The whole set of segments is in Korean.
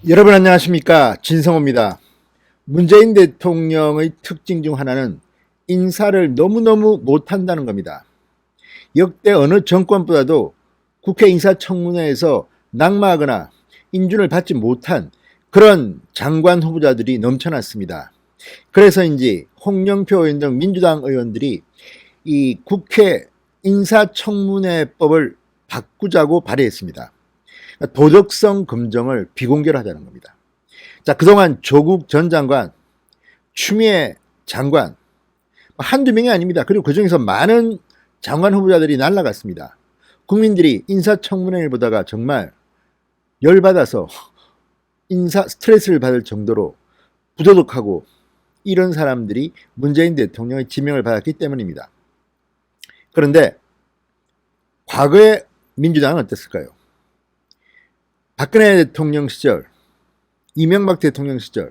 여러분 안녕하십니까? 진성호입니다. 문재인 대통령의 특징 중 하나는 인사를 너무너무 못한다는 겁니다. 역대 어느 정권보다도 국회 인사청문회에서 낙마하거나 인준을 받지 못한 그런 장관 후보자들이 넘쳐났습니다. 그래서인지 홍영표 의원 등 민주당 의원들이 이 국회 인사청문회법을 바꾸자고 발의했습니다. 도덕성 검증을 비공개로 하자는 겁니다. 자, 그동안 조국 전 장관, 추미애 장관, 한두 명이 아닙니다. 그리고 그중에서 많은 장관 후보자들이 날아갔습니다. 국민들이 인사청문회를 보다가 정말 열받아서 인사 스트레스를 받을 정도로 부도덕하고 이런 사람들이 문재인 대통령의 지명을 받았기 때문입니다. 그런데 과거의 민주당은 어땠을까요? 박근혜 대통령 시절, 이명박 대통령 시절,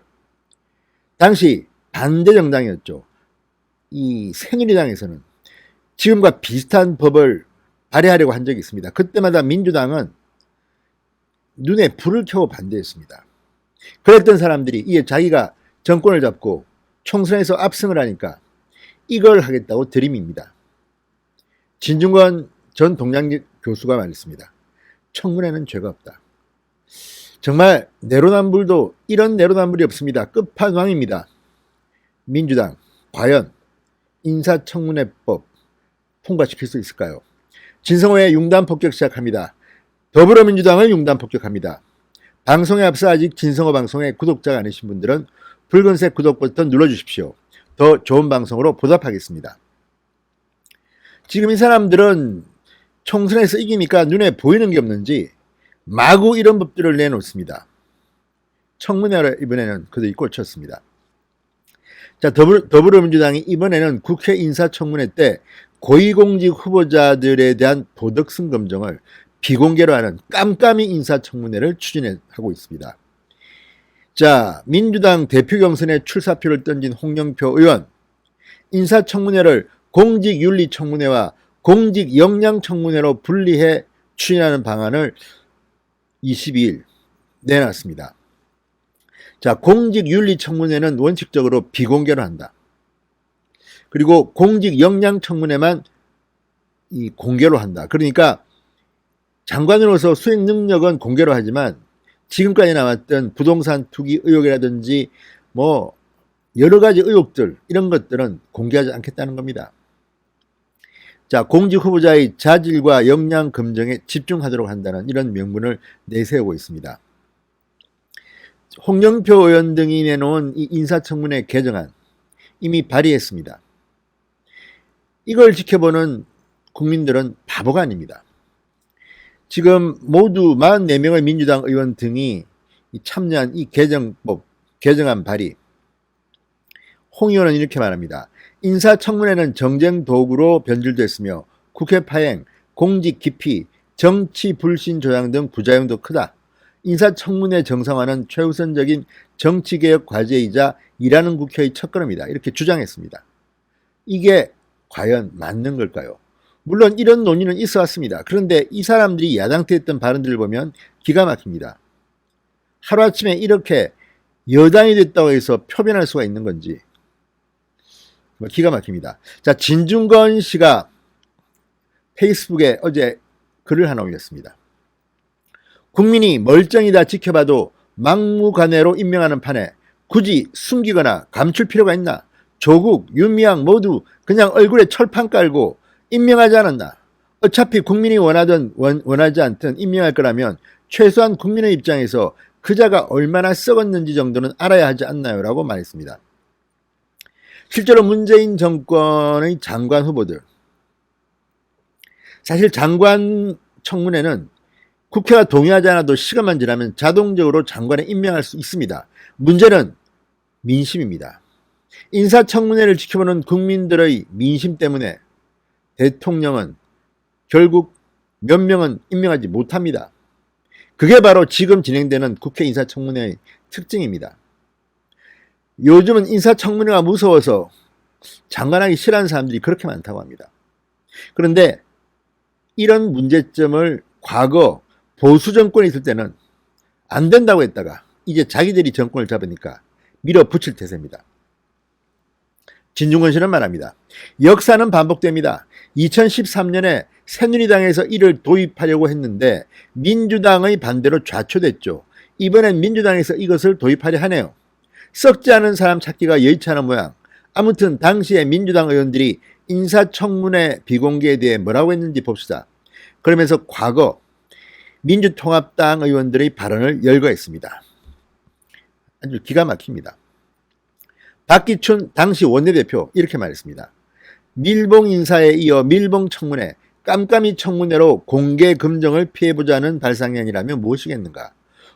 당시 반대 정당이었죠. 이 새누리당에서는 지금과 비슷한 법을 발의하려고 한 적이 있습니다. 그때마다 민주당은 눈에 불을 켜고 반대했습니다. 그랬던 사람들이 이게 자기가 정권을 잡고 총선에서 압승을 하니까 이걸 하겠다고 들이밉니다. 진중권 전 동양대 교수가 말했습니다. 청문회는 죄가 없다. 정말 내로남불도 이런 내로남불이 없습니다. 끝판왕입니다. 민주당 과연 인사청문회법 통과시킬 수 있을까요? 진성호의 융단 폭격 시작합니다. 더불어민주당을 융단 폭격합니다. 방송에 앞서 아직 진성호 방송의 구독자가 아니신 분들은 붉은색 구독 버튼 눌러주십시오. 더 좋은 방송으로 보답하겠습니다. 지금 이 사람들은 총선에서 이기니까 눈에 보이는 게 없는지 마구 이런 법들을 내놓습니다. 청문회를 이번에는 그들이 꽂혔습니다. 자, 더불어민주당이 이번에는 국회 인사청문회 때 고위공직 후보자들에 대한 도덕성 검증을 비공개로 하는 깜깜이 인사청문회를 추진하고 있습니다. 자, 민주당 대표 경선에 출사표를 던진 홍영표 의원, 인사청문회를 공직윤리청문회와 공직역량청문회로 분리해 추진하는 방안을 22일 내놨습니다. 자, 공직윤리청문회는 원칙적으로 비공개로 한다. 그리고 공직역량청문회만 이 공개로 한다. 그러니까 장관으로서 수행 능력은 공개로 하지만 지금까지 나왔던 부동산 투기 의혹이라든지 뭐 여러 가지 의혹들 이런 것들은 공개하지 않겠다는 겁니다. 자, 공직 후보자의 자질과 역량 검증에 집중하도록 한다는 이런 명분을 내세우고 있습니다. 홍영표 의원 등이 내놓은 이 인사청문회 개정안 이미 발의했습니다. 이걸 지켜보는 국민들은 바보가 아닙니다. 지금 모두 44명의 민주당 의원 등이 참여한 이 개정안 발의. 홍 의원은 이렇게 말합니다. 인사청문회는 정쟁 도구로 변질됐으며 국회 파행, 공직 기피, 정치 불신 조장 등 부작용도 크다. 인사청문회 정상화는 최우선적인 정치개혁 과제이자 일하는 국회의 첫걸음이다. 이렇게 주장했습니다. 이게 과연 맞는 걸까요? 물론 이런 논의는 있어 왔습니다. 그런데 이 사람들이 야당 때 했던 발언들을 보면 기가 막힙니다. 하루아침에 이렇게 여당이 됐다고 해서 표변할 수가 있는 건지 기가 막힙니다. 자, 진중권 씨가 페이스북에 어제 글을 하나 올렸습니다. 국민이 멀쩡히다 지켜봐도 막무가내로 임명하는 판에 굳이 숨기거나 감출 필요가 있나? 조국, 윤미향 모두 그냥 얼굴에 철판 깔고 임명하지 않았나? 어차피 국민이 원하지 않든 임명할 거라면 최소한 국민의 입장에서 그자가 얼마나 썩었는지 정도는 알아야 하지 않나요? 라고 말했습니다. 실제로 문재인 정권의 장관 후보들, 사실 장관 청문회는 국회가 동의하지 않아도 시간만 지나면 자동적으로 장관에 임명할 수 있습니다. 문제는 민심입니다. 인사청문회를 지켜보는 국민들의 민심 때문에 대통령은 결국 몇 명은 임명하지 못합니다. 그게 바로 지금 진행되는 국회 인사청문회의 특징입니다. 요즘은 인사청문회가 무서워서 장관하기 싫어하는 사람들이 그렇게 많다고 합니다. 그런데 이런 문제점을 과거 보수 정권이 있을 때는 안 된다고 했다가 이제 자기들이 정권을 잡으니까 밀어붙일 태세입니다. 진중권 씨는 말합니다. 역사는 반복됩니다. 2013년에 새누리당에서 이를 도입하려고 했는데 민주당의 반대로 좌초됐죠. 이번엔 민주당에서 이것을 도입하려 하네요. 썩지 않은 사람 찾기가 여의치않은 모양. 아무튼 당시에 민주당 의원들이 인사청문회 비공개에 대해 뭐라고 했는지 봅시다. 그러면서 과거 민주통합당 의원들의 발언을 열거했습니다. 아주 기가 막힙니다. 박기춘 당시 원내대표 이렇게 말했습니다. 밀봉 인사에 이어 밀봉 청문회, 깜깜이 청문회로 공개 검증을 피해보자는 발상이 아니라면 무엇이겠는가.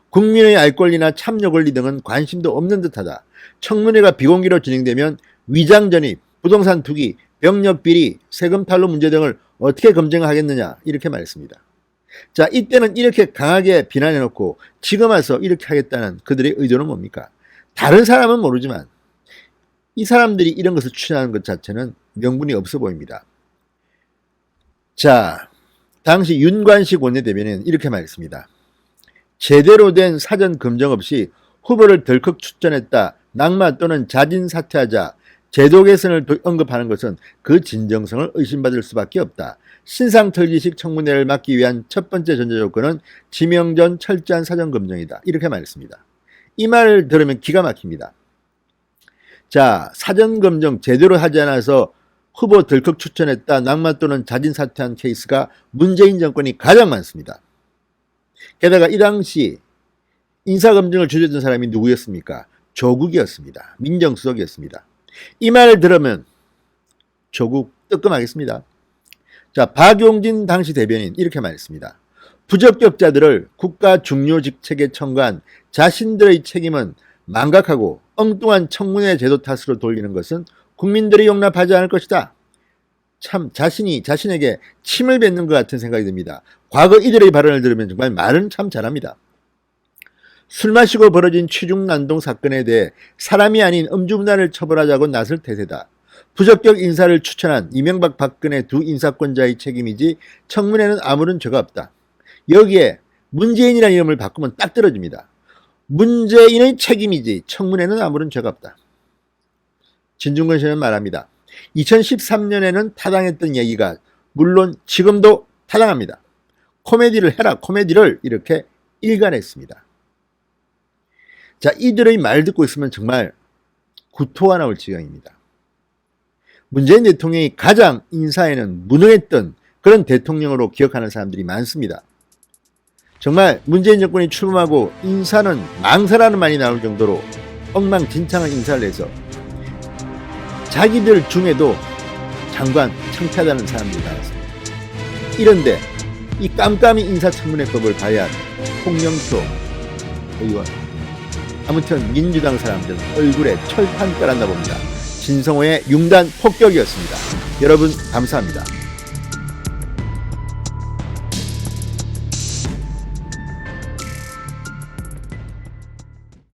국민의 알 권리나 참여 권리 등은 관심도 없는 듯하다. 청문회가 비공개로 진행되면 위장 전입, 부동산 투기, 병력 비리, 세금 탈루 문제 등을 어떻게 검증하겠느냐 이렇게 말했습니다. 자, 이때는 이렇게 강하게 비난해놓고 지금 와서 이렇게 하겠다는 그들의 의도는 뭡니까? 다른 사람은 모르지만 이 사람들이 이런 것을 추진하는 것 자체는 명분이 없어 보입니다. 자, 당시 윤관식 원내대변인은 이렇게 말했습니다. 제대로 된 사전 검증 없이 후보를 덜컥 추천했다, 낙마 또는 자진 사퇴하자, 제도 개선을 언급하는 것은 그 진정성을 의심받을 수밖에 없다. 신상털기식 청문회를 막기 위한 첫 번째 전제조건은 지명 전 철저한 사전 검증이다. 이렇게 말했습니다. 이 말을 들으면 기가 막힙니다. 자, 사전 검증 제대로 하지 않아서 후보 덜컥 추천했다, 낙마 또는 자진 사퇴한 케이스가 문재인 정권이 가장 많습니다. 게다가 이 당시 인사검증을 주재했던 사람이 누구였습니까? 조국이었습니다. 민정수석이었습니다. 이 말을 들으면 조국 뜨끔하겠습니다. 자, 박용진 당시 대변인 이렇게 말했습니다. 부적격자들을 국가 중요직책에 청구한 자신들의 책임은 망각하고 엉뚱한 청문회 제도 탓으로 돌리는 것은 국민들이 용납하지 않을 것이다. 참 자신에게 침을 뱉는 것 같은 생각이 듭니다. 과거 이들의 발언을 들으면 정말 말은 참 잘합니다. 술 마시고 벌어진 취중난동 사건에 대해 사람이 아닌 음주문화를 처벌하자고 나설 태세다. 부적격 인사를 추천한 이명박 박근혜 두 인사권자의 책임이지 청문회는 아무런 죄가 없다. 여기에 문재인이라는 이름을 바꾸면 딱 떨어집니다. 문재인의 책임이지 청문회는 아무런 죄가 없다. 진중권 씨는 말합니다. 2013년에는 타당했던 얘기가 물론 지금도 타당합니다. 코미디를 해라, 코미디를 이렇게 일관했습니다. 자, 이들의 말 듣고 있으면 정말 구토가 나올 지경입니다. 문재인 대통령이 가장 인사에는 무능했던 그런 대통령으로 기억하는 사람들이 많습니다. 정말 문재인 정권이 출범하고 인사는 망사라는 말이 나올 정도로 엉망진창한 인사를 해서 자기들 중에도 장관 창피하다는 사람들이 많았습니다. 이런데 이 깜깜이 인사청문회법을 발의한 홍영표 의원, 아무튼 민주당 사람들은 얼굴에 철판 깔았나 봅니다. 진성호의 융단 폭격이었습니다. 여러분 감사합니다.